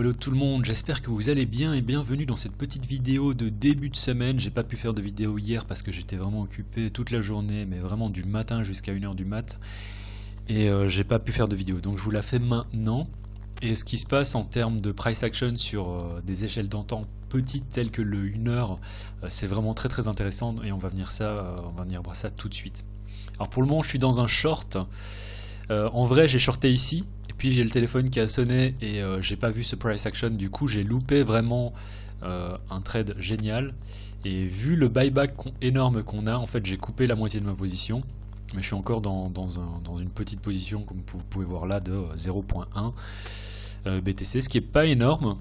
Hello tout le monde, j'espère que vous allez bien et bienvenue dans cette petite vidéo de début de semaine. J'ai pas pu faire de vidéo hier parce que j'étais vraiment occupé toute la journée, mais vraiment du matin jusqu'à 1h du mat. Et j'ai pas pu faire de vidéo, donc je vous la fais maintenant. Et ce qui se passe en termes de price action sur des échelles de temps petites telles que le 1 heure, c'est vraiment très intéressant et on va venir voir ça tout de suite. Alors pour le moment je suis dans un short. En vrai j'ai shorté ici, et puis j'ai le téléphone qui a sonné et j'ai pas vu ce price action, du coup j'ai loupé vraiment un trade génial. Et vu le buyback énorme qu'on a, en fait j'ai coupé la moitié de ma position. Mais je suis encore dans une petite position, comme vous pouvez voir là, de 0.1 BTC, ce qui n'est pas énorme.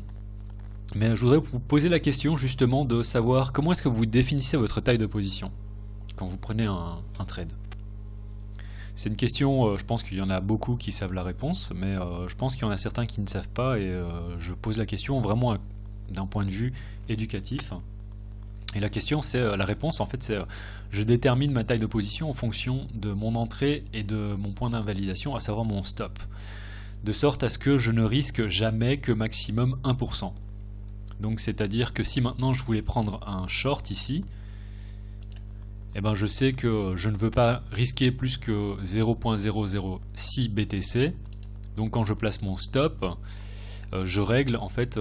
Mais je voudrais vous poser la question justement de savoir comment est-ce que vous définissez votre taille de position quand vous prenez un trade. C'est une question, je pense qu'il y en a beaucoup qui savent la réponse, mais je pense qu'il y en a certains qui ne savent pas, et je pose la question vraiment d'un point de vue éducatif. Et la question, c'est la réponse en fait, c'est je détermine ma taille de position en fonction de mon entrée et de mon point d'invalidation, à savoir mon stop, de sorte à ce que je ne risque jamais que maximum 1%. Donc c'est-à-dire que si maintenant je voulais prendre un short ici, eh ben je sais que je ne veux pas risquer plus que 0.006 BTC. Donc quand je place mon stop, je règle en fait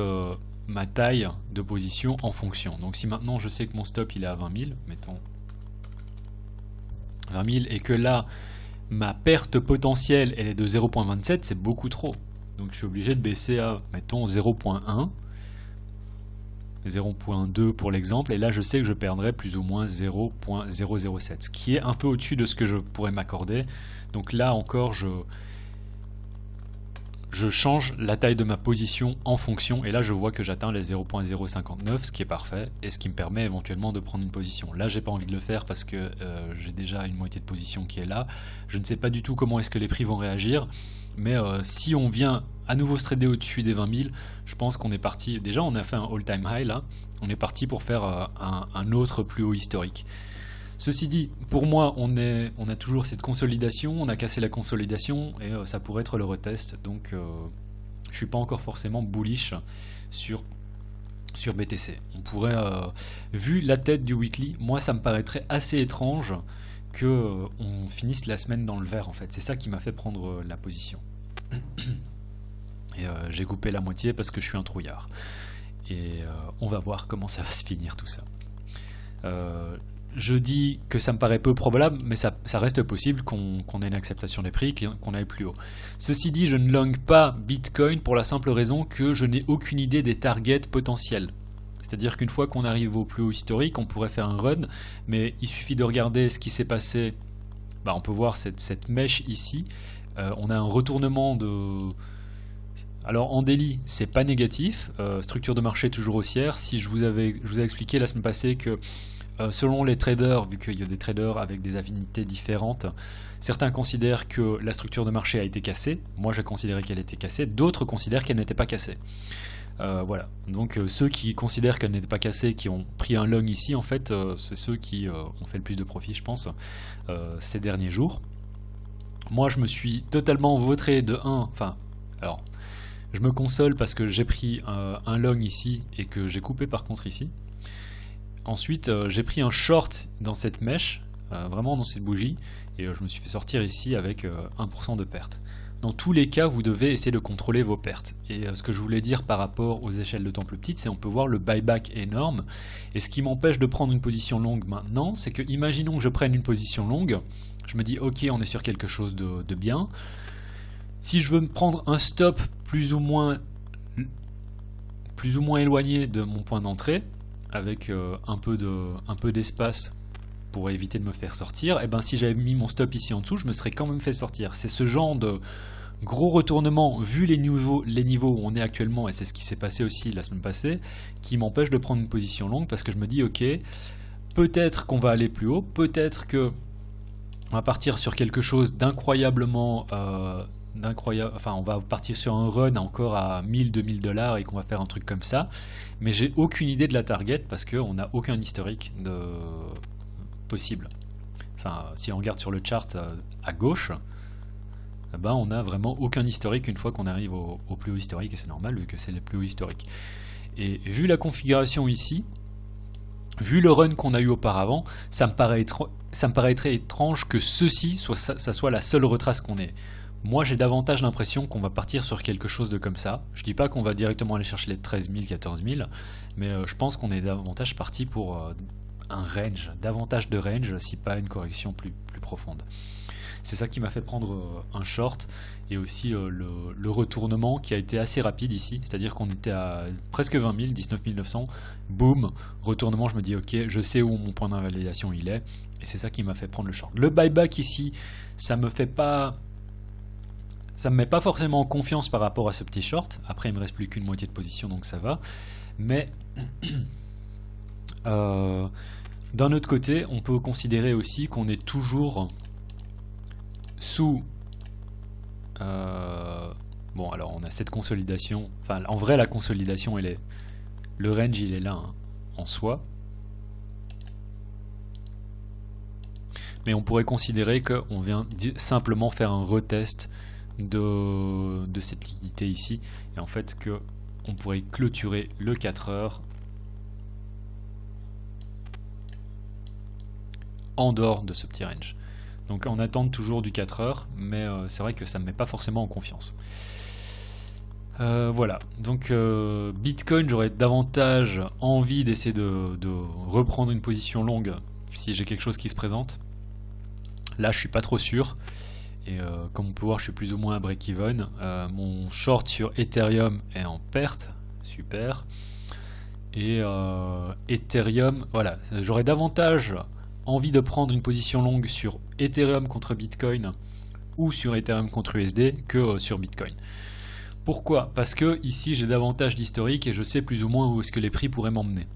ma taille de position en fonction. Donc si maintenant je sais que mon stop il est à 20 000, mettons 20 000, et que là ma perte potentielle elle est de 0.27, c'est beaucoup trop. Donc je suis obligé de baisser à, mettons, 0.1, 0.2 pour l'exemple, et là je sais que je perdrai plus ou moins 0.007, ce qui est un peu au-dessus de ce que je pourrais m'accorder. Donc là encore je change la taille de ma position en fonction, et là je vois que j'atteins les 0.059, ce qui est parfait, et ce qui me permet éventuellement de prendre une position. Là j'ai pas envie de le faire parce que j'ai déjà une moitié de position qui est là. Je ne sais pas du tout comment est-ce que les prix vont réagir, mais si on vient à nouveau se trader au-dessus des 20 000, je pense qu'on est parti, déjà on a fait un all-time high là, on est parti pour faire un autre plus haut historique. Ceci dit, pour moi, on a toujours cette consolidation, on a cassé la consolidation, et ça pourrait être le retest, donc je suis pas encore forcément bullish sur BTC. On pourrait, vu la tête du weekly, moi ça me paraîtrait assez étrange que on finisse la semaine dans le vert en fait. C'est ça qui m'a fait prendre la position. Et j'ai coupé la moitié parce que je suis un trouillard. Et on va voir comment ça va se finir tout ça. Je dis que ça me paraît peu probable, mais ça reste possible qu'on ait une acceptation des prix, qu'on aille plus haut. Ceci dit, je ne long pas Bitcoin pour la simple raison que je n'ai aucune idée des targets potentiels. C'est-à-dire qu'une fois qu'on arrive au plus haut historique, on pourrait faire un run, mais il suffit de regarder ce qui s'est passé. Bah, on peut voir cette mèche ici. On a un retournement de... Alors en daily, c'est pas négatif. Structure de marché toujours haussière. Si je vous ai expliqué la semaine passée que selon les traders, vu qu'il y a des traders avec des affinités différentes, certains considèrent que la structure de marché a été cassée. Moi, j'ai considéré qu'elle était cassée. D'autres considèrent qu'elle n'était pas cassée. Voilà. Donc ceux qui considèrent qu'elle n'était pas cassée, qui ont pris un long ici, en fait, c'est ceux qui ont fait le plus de profit, je pense, ces derniers jours. Moi, je me suis totalement vautré de 1. Enfin, alors, je me console parce que j'ai pris un long ici et que j'ai coupé par contre ici. Ensuite, j'ai pris un short dans cette mèche, vraiment dans cette bougie, et je me suis fait sortir ici avec 1% de perte. Dans tous les cas, vous devez essayer de contrôler vos pertes. Et ce que je voulais dire par rapport aux échelles de temps plus petites, c'est qu'on peut voir le buyback énorme. Et ce qui m'empêche de prendre une position longue maintenant, c'est que, imaginons que je prenne une position longue, je me dis ok, on est sur quelque chose de bien. Si je veux me prendre un stop plus ou moins éloigné de mon point d'entrée, avec un peu d'espace pour éviter de me faire sortir, et ben si j'avais mis mon stop ici en dessous, je me serais quand même fait sortir. C'est ce genre de gros retournement, vu les niveaux où on est actuellement, et c'est ce qui s'est passé aussi la semaine passée, qui m'empêche de prendre une position longue, parce que je me dis ok, peut-être qu'on va aller plus haut, peut-être que on va partir sur quelque chose d'incroyablement enfin on va partir sur un run encore à 1000-2000 $ et qu'on va faire un truc comme ça, mais j'ai aucune idée de la target parce qu'on n'a aucun historique possible. Enfin, si on regarde sur le chart à gauche, eh ben, on n'a vraiment aucun historique une fois qu'on arrive au plus haut historique, et c'est normal vu que c'est le plus haut historique. Et vu la configuration ici, vu le run qu'on a eu auparavant, ça me paraîtrait étrange que ceci ça soit la seule retrace qu'on ait. Moi j'ai davantage l'impression qu'on va partir sur quelque chose de comme ça. Je dis pas qu'on va directement aller chercher les 13 000, 14 000, mais je pense qu'on est davantage parti pour un range, davantage de range, si pas une correction plus profonde. C'est ça qui m'a fait prendre un short, et aussi le retournement qui a été assez rapide ici, c'est-à-dire qu'on était à presque 20 000, 19 900, boum, retournement, je me dis ok, je sais où mon point d'invalidation il est, et c'est ça qui m'a fait prendre le short. Le buyback ici, ça me met pas forcément en confiance par rapport à ce petit short. Après il me reste plus qu'une moitié de position, donc ça va, mais d'un autre côté on peut considérer aussi qu'on est toujours sous bon, alors on a cette consolidation, enfin en vrai la consolidation elle est, le range il est là hein, en soi, mais on pourrait considérer qu'on vient simplement faire un retest de cette liquidité ici, et en fait que on pourrait clôturer le 4 heures en dehors de ce petit range. Donc on attend toujours du 4 heures, mais c'est vrai que ça ne me met pas forcément en confiance. Voilà, donc Bitcoin, j'aurais davantage envie d'essayer de reprendre une position longue si j'ai quelque chose qui se présente. Là je suis pas trop sûr, et comme on peut voir je suis plus ou moins à break-even. Mon short sur Ethereum est en perte, super. Et Ethereum, voilà, j'aurais davantage envie de prendre une position longue sur Ethereum contre Bitcoin ou sur Ethereum contre USD que sur Bitcoin. Pourquoi? Parce que ici j'ai davantage d'historique et je sais plus ou moins où est-ce que les prix pourraient m'emmener.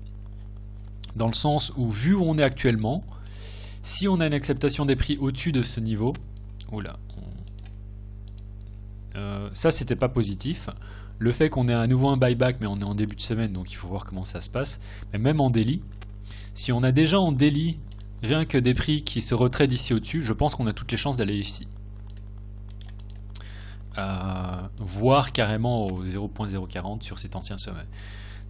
Dans le sens où, vu où on est actuellement, si on a une acceptation des prix au-dessus de ce niveau, oula, ça c'était pas positif. Le fait qu'on ait à nouveau un buyback, mais on est en début de semaine, donc il faut voir comment ça se passe. Mais même en daily, si on a déjà en daily rien que des prix qui se retraitent d'ici au-dessus, je pense qu'on a toutes les chances d'aller ici. Voire carrément au 0.040 sur cet ancien sommet.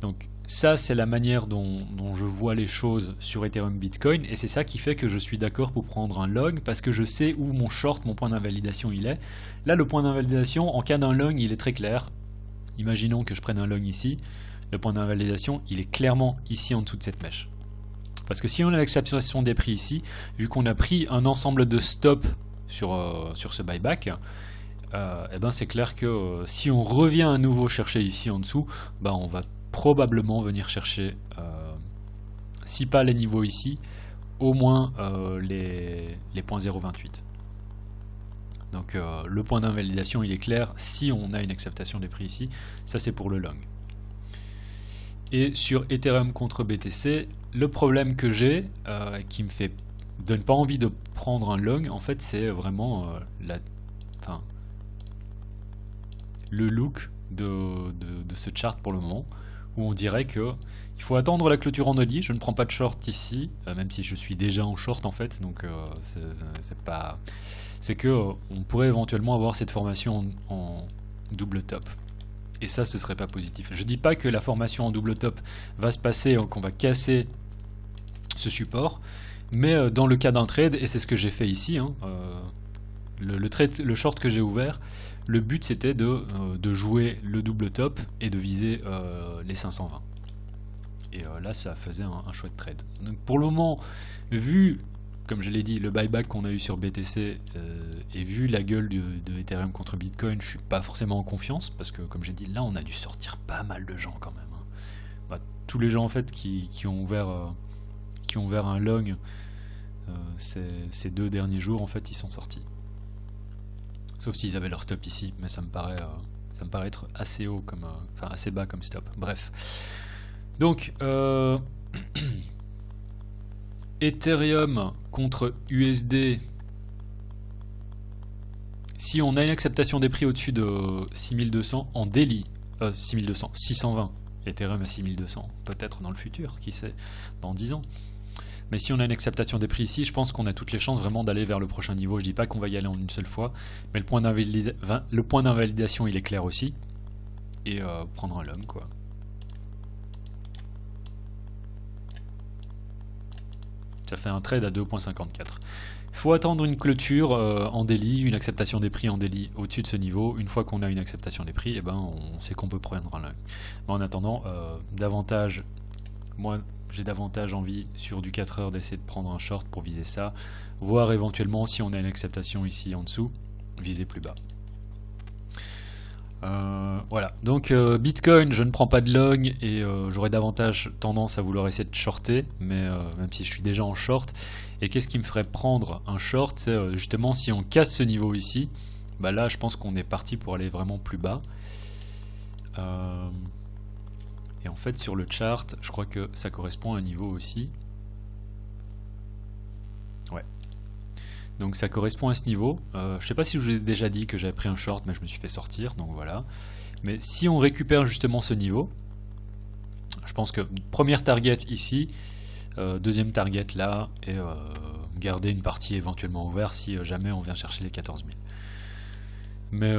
Donc ça c'est la manière dont je vois les choses sur Ethereum Bitcoin, et c'est ça qui fait que je suis d'accord pour prendre un long, parce que je sais où mon short, mon point d'invalidation il est. Là le point d'invalidation en cas d'un long il est très clair. Imaginons que je prenne un long ici, le point d'invalidation il est clairement ici en dessous de cette mèche. Parce que si on a l'acceptation des prix ici, vu qu'on a pris un ensemble de stops sur ce buyback, et ben c'est clair que si on revient à nouveau chercher ici en dessous, ben on va probablement venir chercher, si pas les niveaux ici, au moins les points 0.28. Donc le point d'invalidation il est clair si on a une acceptation des prix ici, ça c'est pour le long. Et sur Ethereum contre BTC, le problème que j'ai, qui me donne pas envie de prendre un long, en fait c'est vraiment le look de ce chart pour le moment, où on dirait que il faut attendre la clôture en daily. Je ne prends pas de short ici, même si je suis déjà en short en fait, donc c'est que on pourrait éventuellement avoir cette formation en double top. Et ça, ce serait pas positif. Je dis pas que la formation en double top va se passer, qu'on va casser ce support, mais dans le cas d'un trade, et c'est ce que j'ai fait ici, hein, le short que j'ai ouvert, le but c'était de jouer le double top et de viser les 520. Et là, ça faisait un chouette trade. Donc pour le moment, vu, comme je l'ai dit, le buyback qu'on a eu sur BTC et vu la gueule de Ethereum contre Bitcoin, je suis pas forcément en confiance, parce que comme j'ai dit, là on a dû sortir pas mal de gens quand même. Hein. Bah, tous les gens en fait qui ont ouvert un long ces 2 derniers jours, en fait ils sont sortis. Sauf s'ils avaient leur stop ici, mais ça me paraît être assez haut comme, enfin assez bas comme stop. Bref. Donc Ethereum contre USD, si on a une acceptation des prix au-dessus de 6200 en daily, 620, Ethereum à 6200, peut-être dans le futur, qui sait, dans 10 ans. Mais si on a une acceptation des prix ici, je pense qu'on a toutes les chances vraiment d'aller vers le prochain niveau. Je dis pas qu'on va y aller en une seule fois, mais le point d'invalidation il est clair aussi. Et prendre un long quoi. Ça fait un trade à 2.54. Il faut attendre une clôture en daily, une acceptation des prix en daily au-dessus de ce niveau. Une fois qu'on a une acceptation des prix, eh ben, on sait qu'on peut prendre un long. Mais en attendant, moi j'ai davantage envie sur du 4 heures d'essayer de prendre un short pour viser ça, voire éventuellement si on a une acceptation ici en dessous, viser plus bas. Voilà, donc Bitcoin, je ne prends pas de long et j'aurais davantage tendance à vouloir essayer de shorter, mais même si je suis déjà en short. Et qu'est-ce qui me ferait prendre un short? C'est justement si on casse ce niveau ici, bah là je pense qu'on est parti pour aller vraiment plus bas. Et en fait sur le chart, je crois que ça correspond à un niveau aussi. Ouais. Donc ça correspond à ce niveau. Je sais pas si je vous ai déjà dit que j'avais pris un short, mais je me suis fait sortir, donc voilà. Mais si on récupère justement ce niveau, je pense que première target ici, deuxième target là, et garder une partie éventuellement ouverte si jamais on vient chercher les 14 000. Mais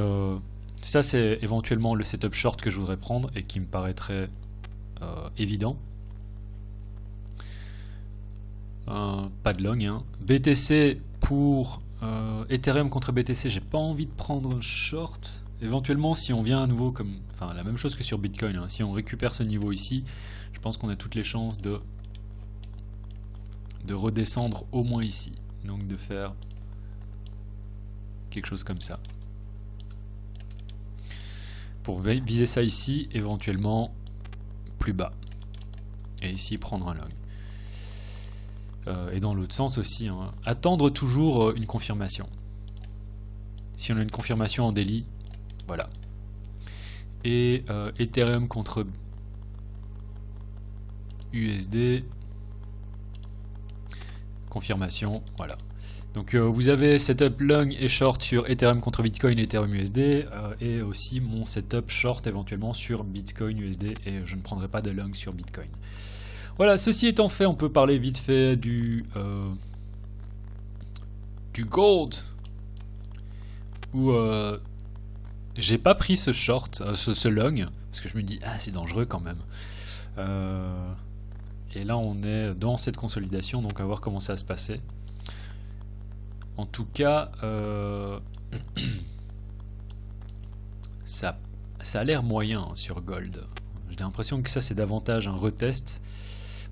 ça c'est éventuellement le setup short que je voudrais prendre et qui me paraîtrait évident. Pas de long, hein. BTC pour Ethereum contre BTC, j'ai pas envie de prendre un short. Éventuellement, si on vient à nouveau comme, enfin la même chose que sur Bitcoin, hein, si on récupère ce niveau ici, je pense qu'on a toutes les chances de redescendre au moins ici. Donc de faire quelque chose comme ça. Pour viser ça ici, éventuellement plus bas. Et ici prendre un long. Et dans l'autre sens aussi, hein. Attendre toujours une confirmation. Si on a une confirmation en daily, voilà. Et Ethereum contre USD, confirmation, voilà. Donc vous avez setup long et short sur Ethereum contre Bitcoin et Ethereum USD, et aussi mon setup short éventuellement sur Bitcoin USD, et je ne prendrai pas de long sur Bitcoin. Voilà, ceci étant fait, on peut parler vite fait du gold, où j'ai pas pris ce short, ce long, parce que je me dis, ah c'est dangereux quand même. Et là on est dans cette consolidation, donc à voir comment ça va se passer. En tout cas, ça a l'air moyen hein, sur gold. J'ai l'impression que ça c'est davantage un retest.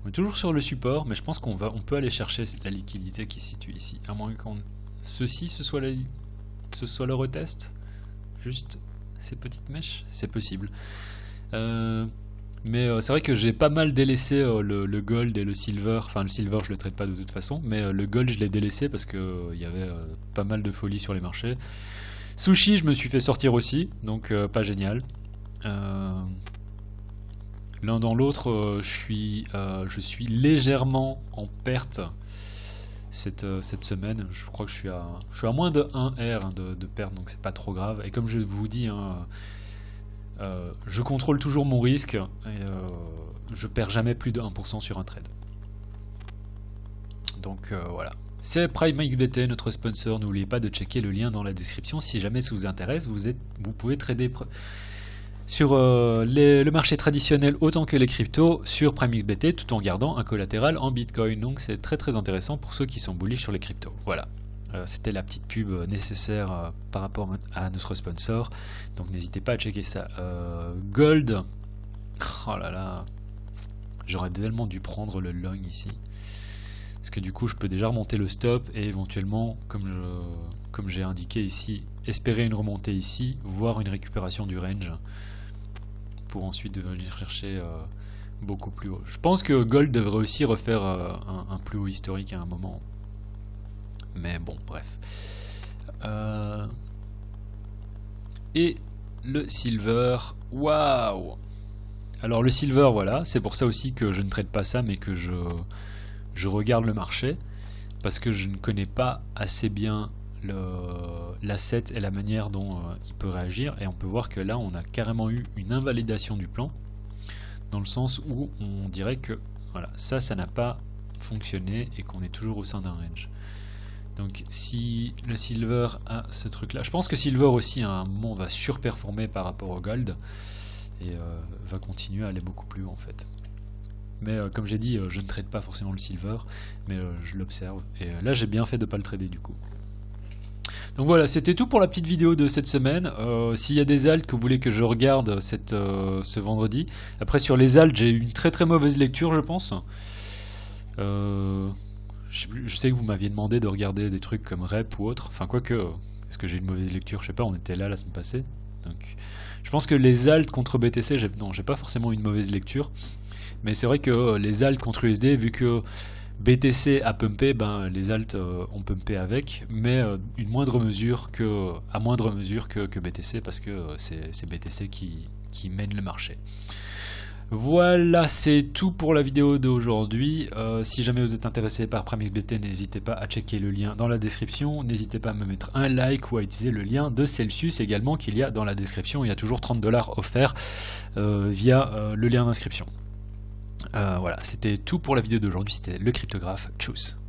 On est toujours sur le support, mais je pense qu'on peut aller chercher la liquidité qui se situe ici. À moins que ce soit le retest. Juste ces petites mèches, c'est possible. Mais c'est vrai que j'ai pas mal délaissé le gold et le silver. Enfin le silver je le traite pas de toute façon, mais le gold je l'ai délaissé parce que il y avait pas mal de folie sur les marchés. Sushi je me suis fait sortir aussi, donc pas génial. L'un dans l'autre, je suis légèrement en perte cette semaine. Je crois que je suis à moins de 1 R hein, de perte, donc c'est pas trop grave. Et comme je vous dis, hein, je contrôle toujours mon risque et je perds jamais plus de 1% sur un trade. Donc voilà. C'est PrimeXBT, notre sponsor. N'oubliez pas de checker le lien dans la description si jamais ça vous intéresse. Vous pouvez trader sur le marché traditionnel autant que les cryptos sur PrimeXBT tout en gardant un collatéral en Bitcoin. Donc c'est très très intéressant pour ceux qui sont bullish sur les cryptos. Voilà. C'était la petite pub nécessaire par rapport à notre sponsor. Donc n'hésitez pas à checker ça. Gold. Oh là là. J'aurais tellement dû prendre le long ici. Parce que du coup je peux déjà remonter le stop et éventuellement, comme j'ai indiqué ici, espérer une remontée ici, voire une récupération du range. Pour ensuite venir chercher beaucoup plus haut. Je pense que Gold devrait aussi refaire un plus haut historique à un moment. Mais bon, bref. Et le silver, waouh! Alors le silver, voilà, c'est pour ça aussi que je ne traite pas ça, mais que je regarde le marché, parce que je ne connais pas assez bien l'asset et la manière dont il peut réagir, et on peut voir que là on a carrément eu une invalidation du plan, dans le sens où on dirait que voilà, ça n'a pas fonctionner et qu'on est toujours au sein d'un range. Donc si le silver a ce truc là, je pense que silver aussi à un moment va surperformer par rapport au gold et va continuer à aller beaucoup plus haut en fait. Mais comme j'ai dit, je ne trade pas forcément le silver, mais je l'observe. Et là, j'ai bien fait de ne pas le trader du coup. Donc voilà, c'était tout pour la petite vidéo de cette semaine. S'il y a des alts que vous voulez que je regarde ce vendredi. Après, sur les alts, j'ai eu une très très mauvaise lecture, je pense. Je sais que vous m'aviez demandé de regarder des trucs comme Rep ou autre. Enfin, quoique, est-ce que j'ai une mauvaise lecture? Je sais pas, on était là la semaine passée. Donc, je pense que les alts contre BTC, j'ai pas forcément une mauvaise lecture. Mais c'est vrai que les alts contre USD, vu que BTC a pumpé, ben, les alts ont pumpé avec, mais à moindre mesure que BTC, parce que c'est BTC qui mène le marché. Voilà, c'est tout pour la vidéo d'aujourd'hui. Si jamais vous êtes intéressé par PrimeXBT, n'hésitez pas à checker le lien dans la description. N'hésitez pas à me mettre un like ou à utiliser le lien de Celsius également qu'il y a dans la description. Il y a toujours 30 $ offerts via le lien d'inscription. Voilà, c'était tout pour la vidéo d'aujourd'hui. C'était le cryptographe. Tchuss.